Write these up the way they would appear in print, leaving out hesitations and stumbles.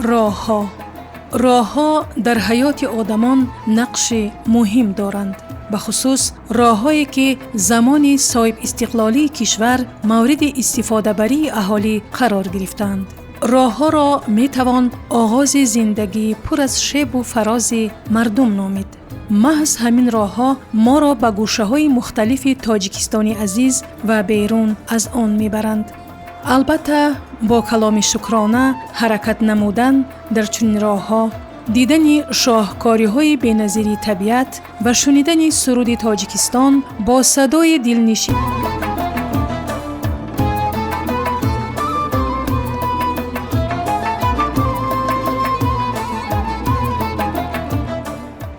راه‌ها در حیات آدمان نقش مهم دارند، به خصوص راه‌هایی که زمان صاحب استقلالی کشور مورد استفاده بری اهالی قرار گرفتند. راه‌ها را می‌توان آغاز زندگی پر از شیب و فراز مردم نامید. محض همین راه‌ها ما را به گوشه‌های مختلف تاجیکستان عزیز و بیرون از آن می‌برند. البته با کلام شکرانه حرکت نمودن در چنین راه‌ها، دیدن شاهکاری‌های بی‌نظیر طبیعت و شنیدن سرود تاجیکستان با صدای دلنشین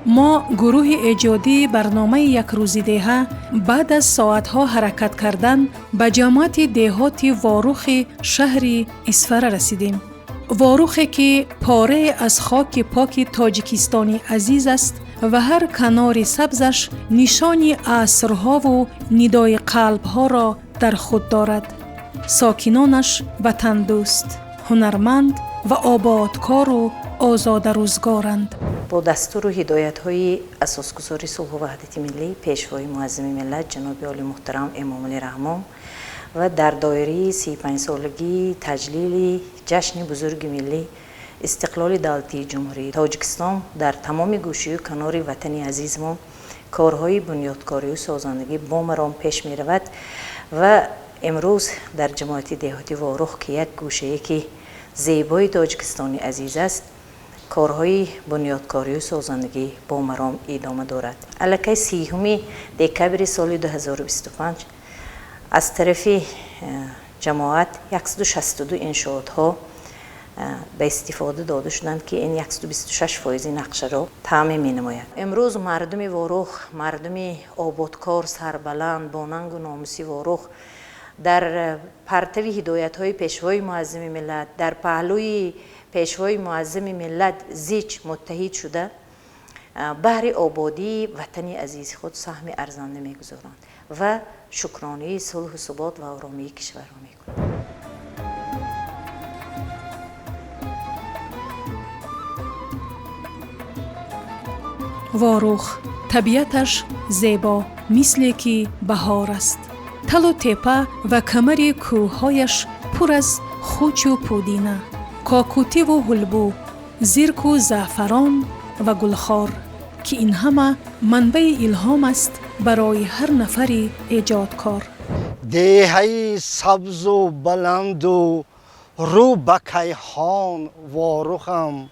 ما گروه ایجادی برنامه یک روزی دیه بعد از ساعتها حرکت کردن به جماعت دهات واروخ شهر اسفره رسیدیم. واروخی که پاره از خاک پاک تاجیکستانی عزیز است و هر کنار سبزش نشانی عصرها و ندای قلبها را در خود دارد. ساکنانش وطن دوست، هنرمند و آبادکار و آزاد روزگارند. با دستور و هدایت‌های اساسگذار صلح و وحدت ملی پیشوای معظم ملت جناب عالی محترم امام علی رحمان و در دایره 35 سالگی تجلیل جشن بزرگ ملی استقلال دولتی جمهوری تاجیکستان در تمام گوشه و کنار وطن عزیز ما کارهای بنیادکاری و سازندگی با مرام پیش می رود و امروز در جماعت دهاتی واروخ که یک گوشه که زیبای تاجیکستانی عزیز است، کارهای بنیادکاری و سازندگی با مرام ادامه دارد. الکی 30 دکبر سال 2025 از طرف جماعت 162 انشاءات ها به استفاده داده شدند که این 126% نقشه را تعمیم می نماید. امروز مردم واروخ، مردم آبادکار، سربلند، با ننگ و ناموس واروخ در پرتو هدایت های پیشوای معظم ملت، در پهلوی پیشوای معظم ملت زیچ متحد شده بهر آبادی وطن عزیز خود سهم ارزنده میگذارند و شکرانه صلح و ثبات و آرامی کشور را میکنند. واروخ طبیعتش زیبا مثل که بهار است. تل و تپه و کمر کوههایش پر از خوچ و پودینه، کاکوتی و هلبو، زیرک و زعفران و گلخار که این همه منبع الهام است برای هر نفر ایجادکار. دهه‌ای سبز و بلند و رو به کیهان واروخم،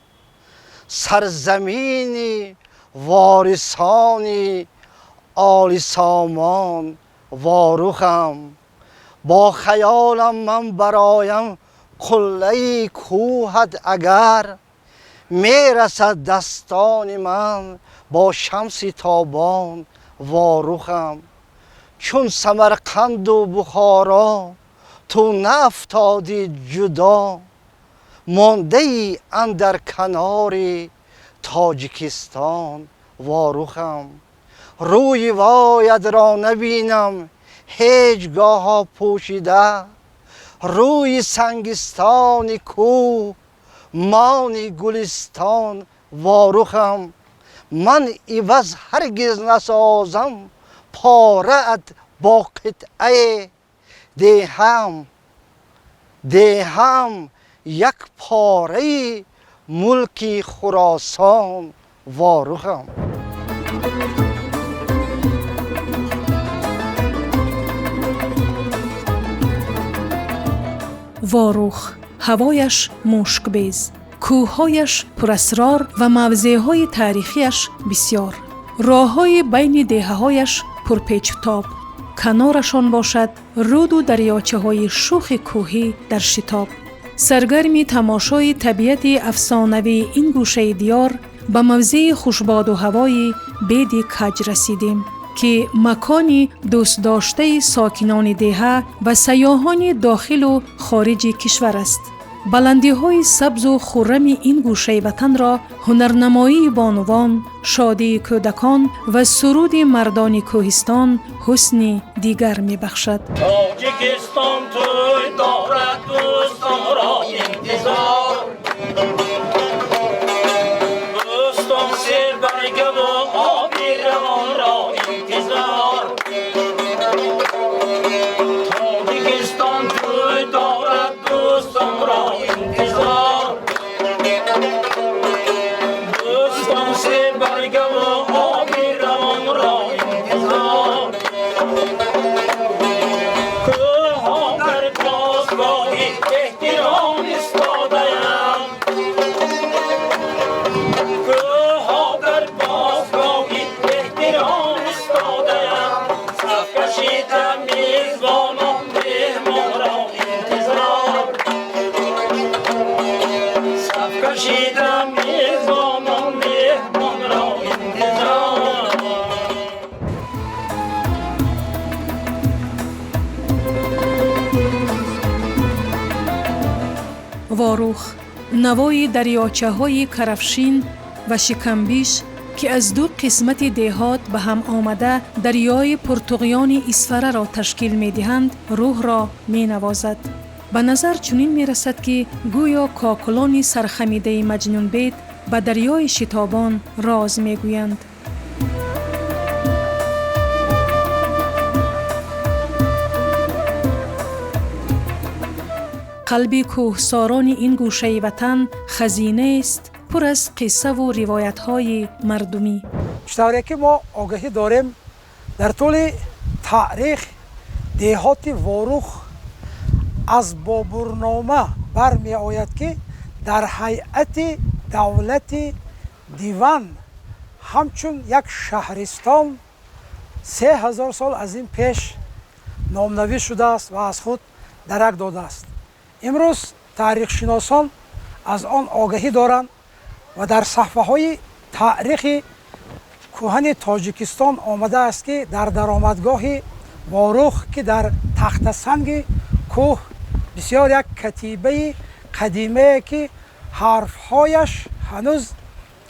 سرزمین وارثان عالی سامان واروخم. با خیالم من برایم قله کوهت اگر میرسد دستان من با شمس تابان واروخم. چون سمرقند و بخارا تو نفتادی جدا، مانده ای اندر کنار تاجیکستان واروخم. روی وایت را نبینم هیچگاه ها پوشیده، روی سنگستان کوه مانی گلستان واروخم. من عوض هرگز نسازم پاره ات با قطعه دهم یک پاره ملک خراسان واروخم. واروخ هوایش مشک‌بیز، کوههایش پراسرار و موضعهای تاریخیش بسیار، راههای بین دهه‌هایش پرپیچ و تاب، کنارشان باشد رود و دریاچه‌های شوخ کوهی در شتاب. سرگرمی تماشای طبیعت افسانوی این گوشه دیار به موضع خوشباد و هوای بید کج رسیدیم که مکانی دوست داشته ساکنان دهه و سیاحان داخل و خارج کشور است. بلندی های سبز و خرم این گوشه وطن را هنرنمایی بانوان، شادی کودکان و سرود مردان کوهستان حسن دیگر می بخشد. تاجیکستان توی دارد دوستان را انتظار، کشیدم میزبانان مهمان را انتظار. واروخ نوای دریاچه های کرفشین و شکمبیش که از دو قسمت دهات به هم آمده دریای پرتقیان اسفره را تشکیل می دهند روح را می نوازد. به نظر چنین می رسد که گویا کاکلان سرخمیده مجنون بید به دریای شتابان راز می گویند. قلب کوهساران این گوشه وطن خزینه است پر از قصه و روایت های مردمی. چطوری که ما آگاهی داریم در طول تاریخ دهات واروخ از بابورنامه برمی آید که در هیئت دولت دیوان همچون یک شهرستان 3000 سال از این پیش نامنویس شده است و از خود درک داده است. امروز تاریخ شناسان از آن آگاهی دارند و در صفحه های تاریخ کهن تاجیکستان آمده است که در درآمدگاه واروخ که در تخت سنگ کوه بسیار یک کتیبه قدیمه که حرفهایش هنوز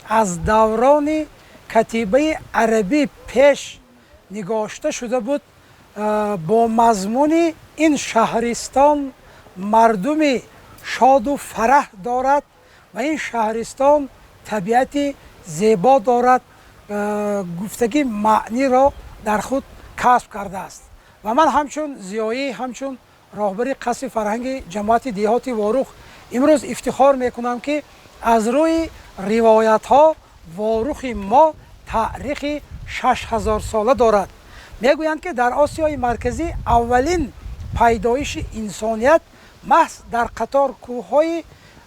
از دوران کتیبه عربی پیش نگاشته شده بود با مضمون این شهرستان مردم شاد و فرح دارد و این شهرستان طبیعت زیبا دارد گفتگی معنی را در خود کسب کرده است و من همچون زیایی همچون راهبر قصر فرهنگ جماعت دهات واروخ امروز افتخار میکنم که از روی روایت ها واروخ ما تاریخ 6000 ساله دارد. میگویند که در آسیای مرکزی اولین پیدایش انسانیت محض در قطار کوههای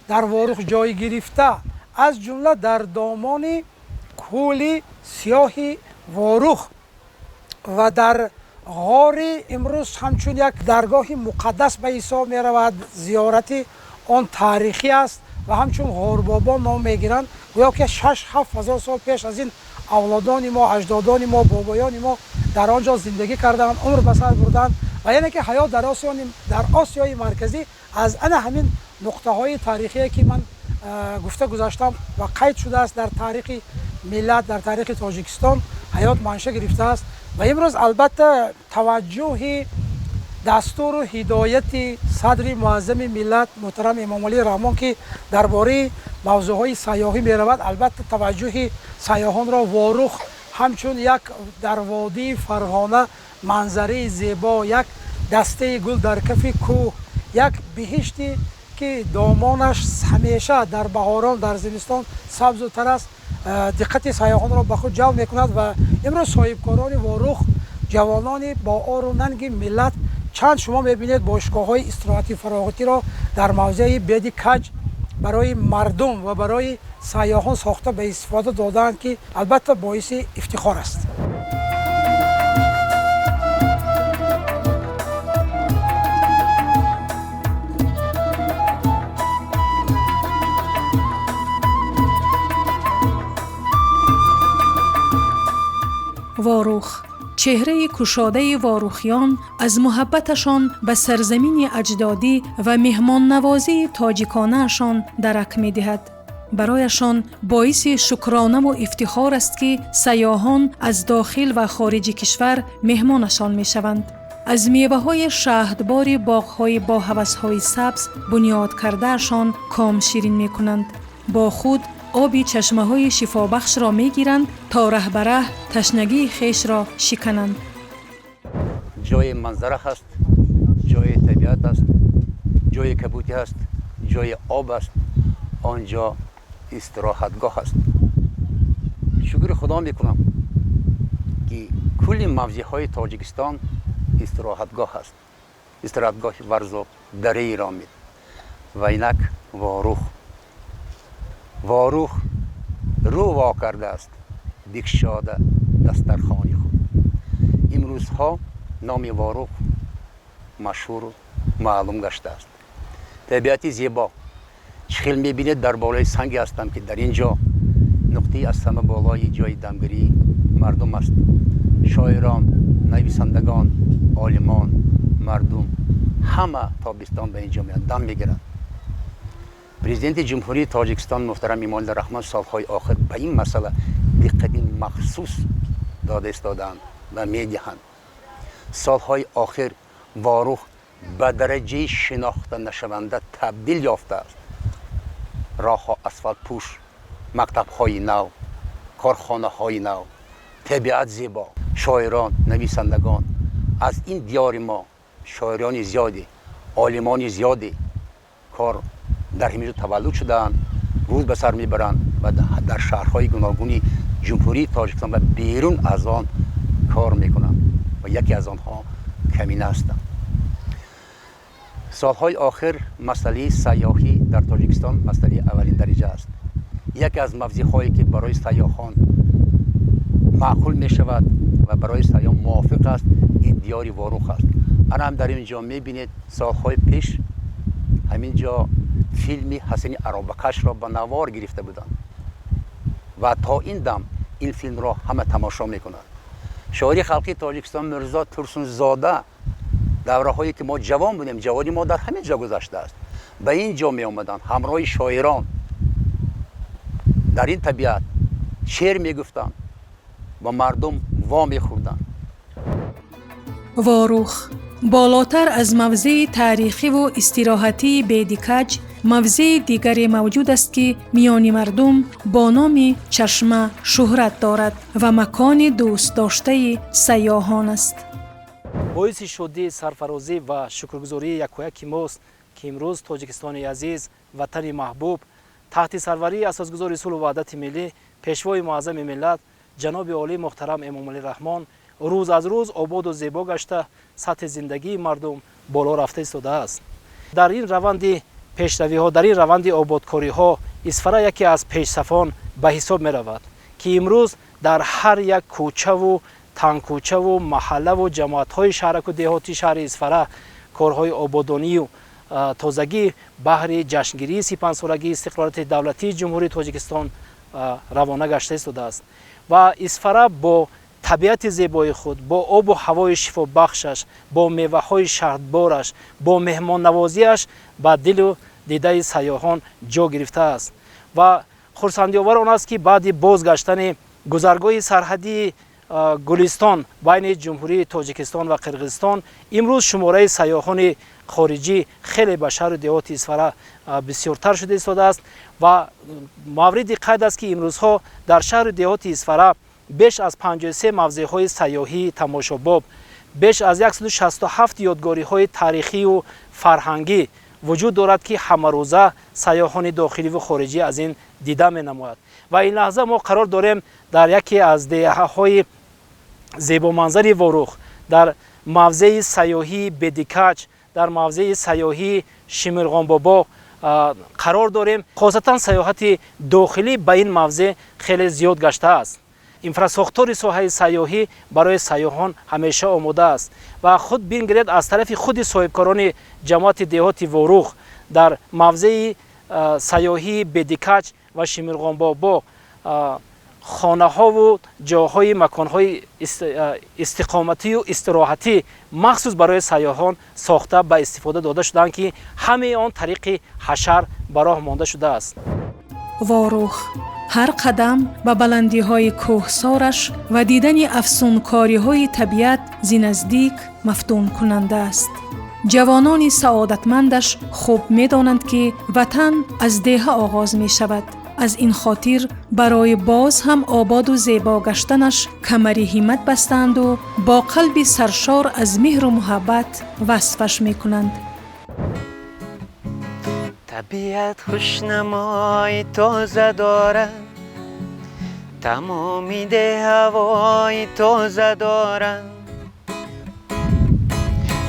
در واروخ جای گرفته از جمله در دامان کوه سیاه واروخ و در غار امروز همچون یک درگاه مقدس به حساب می رود. زیارت آن تاریخی است و همچون غار بابا نام می گیرند گویا که 6-7 هزار سال پیش از این اولادان ما اجدادان ما بابایان ما در آنجا زندگی کردند عمر به سر بردند و یعنی که حیات در آسیای مرکزی از همین نقطه های تاریخی که من گفته گذاشتم و قید شده است در تاریخ ملت در تاریخ تاجیکستان حیات منشأ گرفته است و امروز البته توجه دستور و هدایت صدر معظم ملت محترم امام علی رحمان که درباره موضوعهای سیاحی می رود البته توجه سیاحان را واروخ همچون یک در وادی فرغانه منظره زیبا یک دسته گل در کف کوه یک بهشتی که دامانش همیشه در بهاران در زمستان سبز و تر است دقت سیاحان را به خود جلب میکند و امروز صاحبکاران واروخ جوانان با آر و ننگ ملت چند شما میبینید باشگاه‌های استراحتی فراغتی را در موضع بید کج برای مردم و برای سیاحان ساخته به استفاده دادند که البته باعث افتخار است. واروخ چهره کشاده واروخیان از محبتشان به سرزمین اجدادی و مهمان نوازی تاجیکانه‌شان درک می دهد. برایشان باعث شکرانه و افتخار است که سیاحان از داخل و خارج کشور مهمانشان می شوند. از میوه های شهدبار باغ های با هوس های سبز بنیاد کردهشان کام شیرین می کنند. با خود آبی چشمه های شفابخش را می گیرند تا ره به ره تشنگی خیش را شکنند. جای منظره هست، جای طبیعت است، جای کبوتی است، جای آب است، آنجا استراحتگاه است. شکر خدا میکنم که کل موضع های تاجیکستان استراحتگاه است. استراحتگاه ورزو دره رامید و اینک واروخ رو وا کرده است بکشاده دسترخوانی خود. امروزها نام واروخ مشهور و معلوم گشته است. طبیعت زیبا، چخیل میبینید در بالای سنگی هستم که در اینجا نقطه از همه بالای جای دمگیری مردم است. شاعران، نویسندگان، عالمان، مردم همه تابستان به اینجا میان دم میگیرن. پرزیدنت جمهوری تاجیکستان محترم ایمان‌الله رحمان سالهای آخر به این مسئله دقت مخصوص داده استادند و میدهند. سالهای آخر واروخ به درجه شناخته نشونده تبدیل یافته است. راه ها اسفالت پوش، مکتب های نو، کارخانه های نو، طبیعت زیبا، شاعران، نویسندگان از این دیار ما شاعران زیادی، عالمان زیادی کار در همینجا تولد شدند، روز به سر میبرند و در شهرهای گوناگونی جمهوری تاجیکستان و بیرون از آن کار میکنند و یکی از آنها کمینه هستند. سالهای آخر مسئله سیاحی در تاجیکستان مسئله اولین درجه است. یکی از موضوعهایی که برای سیاحان معقول می شود و برای سیاحان موافق است این دیار واروخ است. انا هم در اینجا می بینید سالهای پیش همینجا فیلمی حسین عرابکش را به نوار گرفته بودند و تا این دم این فیلم را همه تماشا می کنند. شاعر خلقی تاجیکستان مرزا ترسونزاده دوره هایی که ما جوان بودیم، جوانی ما در همین جا گذشته است، به این جا می آمدند همراه شاعران در این طبیعت شعر می گفتند و مردم وا می خوردند. واروخ بالاتر از موضع تاریخی و استراحتی بیدیکج موضع دیگری موجود است که میان مردم با نام چشمه شهرت دارد و مکان دوست داشته سیاحان است. باعث شدی سرفرازی و شکرگزاری یکایک ماست که امروز تاجیکستان عزیز وطن محبوب تحت سروری اساسگزار اصول و وحدت ملی پیشوای معظم ملت جناب عالی محترم امامعلی رحمان روز از روز آباد و زیبا گشته سطح زندگی مردم بالا رفته ایستاده است. در این روند پیشروی ها، در این روند آبادکاری ها اسفره یکی از پیشصفان به حساب می رود که امروز در هر یک کوچه و تنگکوچه و محله و جماعت های شهرک و دهاتی شهر اسفره کارهای آبادانی و تازگی بهر جشنگیری 35 سالگی استقلالیت دولتی جمهوری تاجیکستان روانه گشته ایستاده است و اسفره با طبیعت زیبای خود، با آب و هوای شفا بخشش، با میوه های شهدبارش، با مهمان نوازیش به دل و دیده سیاحان جا گرفته است و خرسندی آور آن است که بعد بازگشتن گذرگاه سرحدی گلستان بین جمهوری تاجیکستان و قرقیزستان امروز شماره سیاحان خارجی خیلی به شهر و دهات اسفره بسیارتر شده ایستاده است و مورد قید است که امروزها در شهر و دهات اسفره بیش از 53 موضع‌های سیاحی تماشاباب، بیش از 167 یادگاری‌های تاریخی و فرهنگی وجود دارد که همه روزه سیاحان داخلی و خارجی از این دیده می‌نماید و این لحظه ما قرار داریم در یکی از دهه‌های زیبا منظری واروخ در موضع سیاحی بدیکج، در موضع سیاحی شیمرغان بابا قرار داریم. خاصتا سیاحت داخلی به این موضع خیلی زیاد گشته است. اینفراساختور ساحه سیاحی برای سیاحان همیشه آماده است و خود بینگرید از طرف خود صاحبکاران جماعت دهات واروخ در موضع سیاحی بدیکج و شیمرغان بابا خانه ها و جاهای مکان های استقامتی و استراحتی مخصوص برای سیاحان ساخته به استفاده داده شدند که همه آن طریق حشر براه مانده شده است. واروخ هر قدم به بلندی های کوهسارش و دیدن افسونکاری های طبیعت زی نزدیک مفتون کننده است. جوانان سعادتمندش خوب می دانند که وطن از دیه آغاز می شود. از این خاطر برای باز هم آباد و زیبا گشتنش کمری همت بستند و با قلبی سرشار از مهر و محبت وصفش می کنند. طبیعت خوشنمای تازه دارد، تمامی ده هوای تازه دارد،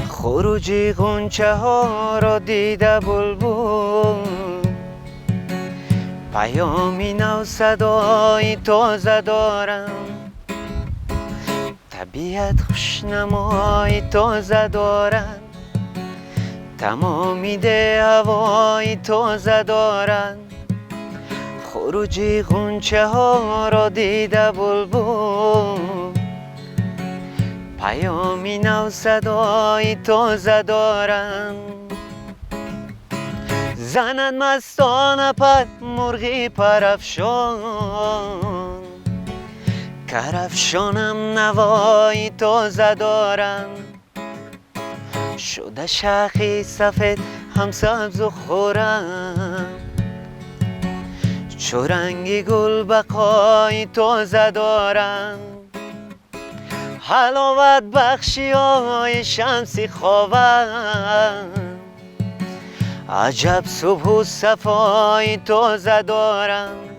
خروجی غنچه ها را دیده بلبل، پیامی نو صدای تازه دارم. طبیعت خوشنمای تازه دارد، تمامی ده هوای تازه دارند. خروجی غنچه ها را دیده بلبل، پیامی نو صدای تازه دارند. زنند مستانه پر مرغی پرافشان، کرافشانم نوای تازه دارند. شده شاخی سفید هم سبز و خورم، چو رنگی گل بقای تازه دارند. حلاوت بخشی های شمسی خوابند، عجب صبح و صفای تازه دارند.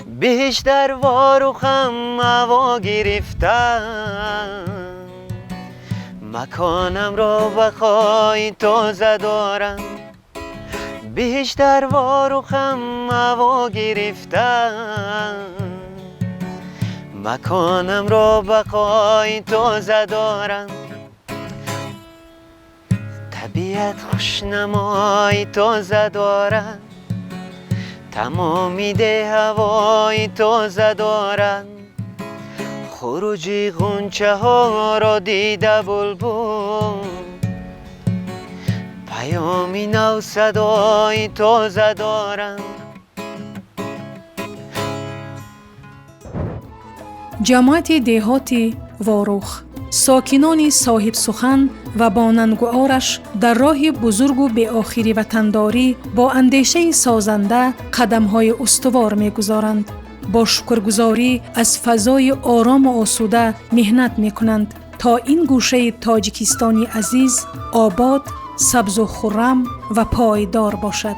بیشتر واروخم هوا گرفتم، مکانم را بخوای تازه دارم. بیشتر واروخم هوا گرفتم، مکانم را بخوای تازه دارم. طبیعت خوشنمای تازه دارد، تمامی ده هوای تازه دارد. خروجی غنچه ها را دیده بلبل، پیامی نو صدای تازه دارند. جماعت دهاتی واروخ، ساکنان صاحب سخن و بانندگوارش در راه بزرگ و به آخری وطنداری با اندیشه سازنده قدم‌های استوار می‌گذارند. با شکرگزاری از فضای آرام و آسوده مهنت می‌کنند تا این گوشه تاجیکستانی عزیز آباد، سبز و خرم و پایدار باشد.